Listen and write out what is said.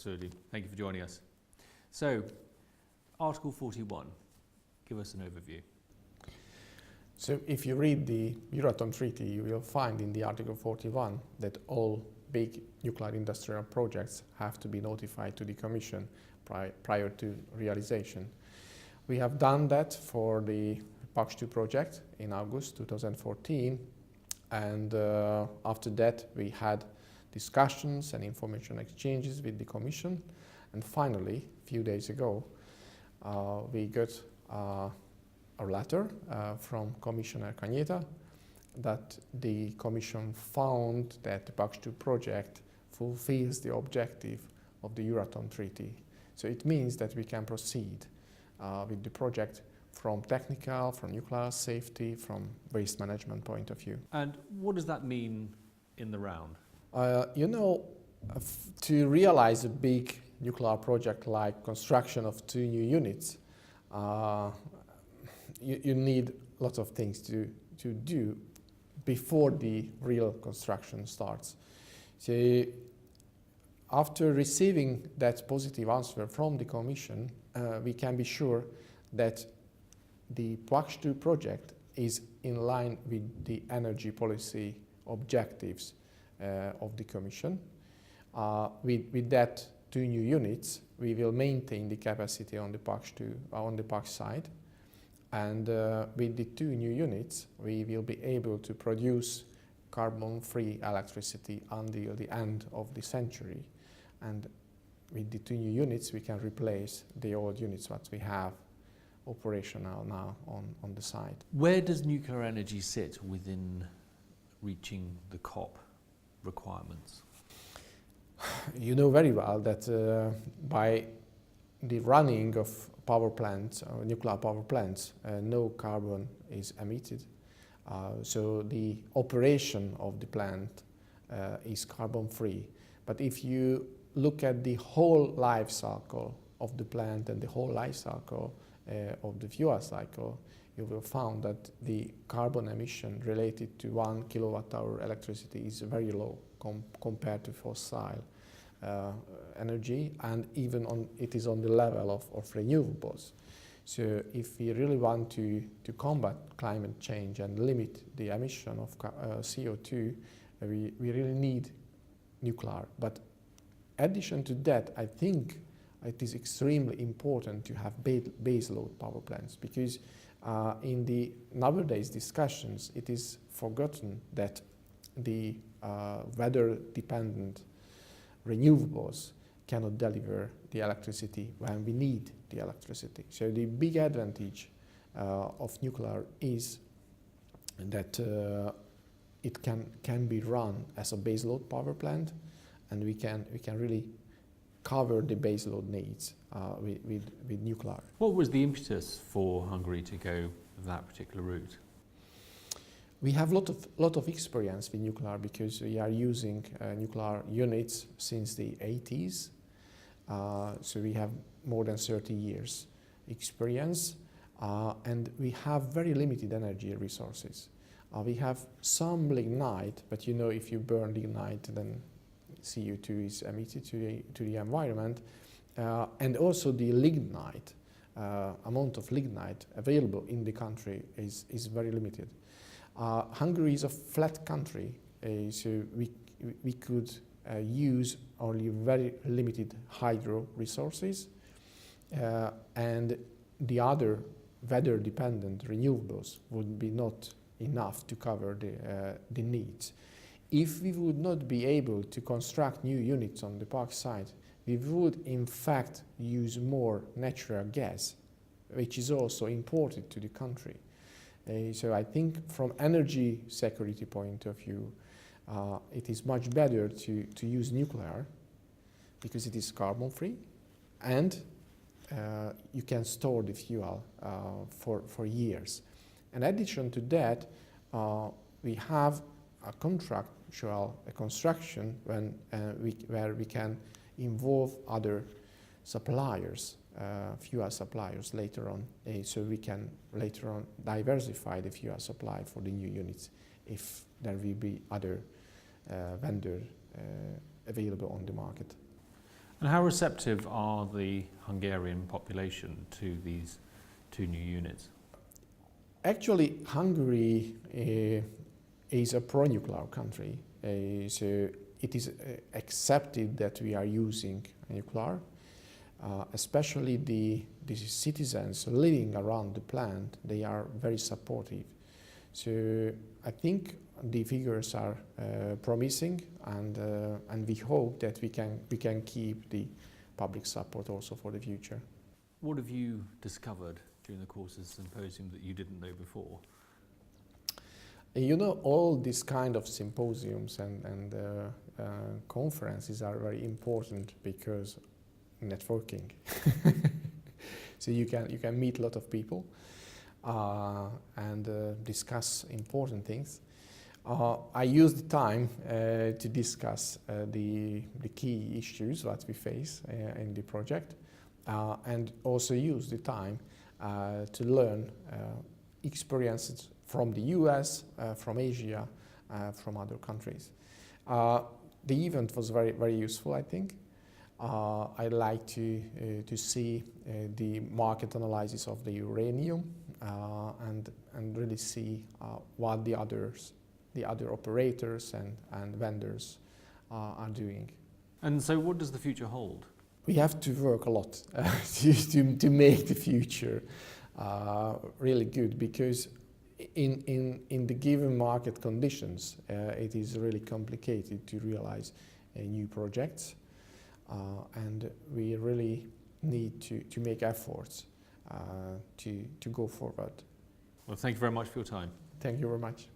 Aszódi. Thank you for joining us. So, Article 41, give us an overview. So if you read the Euratom Treaty, you will find in the Article 41 that all big nuclear industrial projects have to be notified to the Commission prior to realization. We have done that for the Paks 2 project in August 2014, and after that we had discussions and information exchanges with the Commission, and finally, a few days ago, we got a letter from Commissioner Cañete that the Commission found that the Paks 2 project fulfills the objective of the Euratom Treaty. So it means that we can proceed with the project from technical, from nuclear safety, from waste management point of view. And what does that mean in the round? To realize a big nuclear project like construction of 2 new units, you need lots of things to do before the real construction starts. So after receiving that positive answer from the Commission, we can be sure that the Paks 2 project is in line with the energy policy objectives of the Commission. With that 2 new units, we will maintain the capacity on the Paks 2, on the Paks side. And with the 2 new units, we will be able to produce carbon-free electricity until the end of the century. And with the 2 new units, we can replace the old units that we have operational now on the site. Where does nuclear energy sit within reaching the COP requirements? You know very well that by the running of power plants, nuclear power plants, no carbon is emitted. So the operation of the plant is carbon-free. But if you look at the whole life cycle of the plant and the whole life cycle of the fuel cycle, you will find that the carbon emission related to 1 kilowatt-hour electricity is very low compared to fossil energy, and even it is on the level of renewables. So if we really want to combat climate change and limit the emission of CO2, we really need nuclear. But in addition to that, I think it is extremely important to have baseload power plants, because in the nowadays discussions it is forgotten that the weather-dependent renewables cannot deliver the electricity when we need the electricity. So the big advantage of nuclear is that it can be run as a baseload power plant, and we can really cover the baseload needs with nuclear. What was the impetus for Hungary to go that particular route? We have lot of experience with nuclear because we are using nuclear units since the 80s. So we have more than 30 years experience, and we have very limited energy resources. We have some lignite, but you know, if you burn lignite, then CO2 is emitted to the environment, and also the lignite amount of lignite available in the country is very limited. Hungary is a flat country, so we could use only very limited hydro resources, and the other weather-dependent renewables would be not enough to cover the needs. If we would not be able to construct new units on the Paks site, we would in fact use more natural gas, which is also imported to the country. So I think from energy security point of view, it is much better to use nuclear because it is carbon-free, and you can store the fuel for years. In addition to that, we have a contractual construction where we can involve other suppliers, fuel suppliers later on, so we can later on diversify the fuel supply for the new units if there will be other vendor available on the market. And how receptive are the Hungarian population to these two new units? Actually, Hungary is a pro-nuclear country, so it is accepted that we are using nuclear. Especially the citizens living around the plant, they are very supportive. So I think the figures are promising, and we hope that we can keep the public support also for the future. What have you discovered during the course of the symposium that you didn't know before? You know, all these kind of symposiums and conferences are very important because networking. So you can meet a lot of people and discuss important things. I use the time to discuss the key issues that we face in the project, and also use the time to learn experiences from the US, from Asia, from other countries. The event was very useful, I think. I like to see the market analysis of the uranium and really see what the other operators and vendors are doing. And so what does the future hold? We have to work a lot to make the future really good, because in the given market conditions it is really complicated to realize new projects. And we really need to make efforts to go forward. Well, thank you very much for your time. Thank you very much.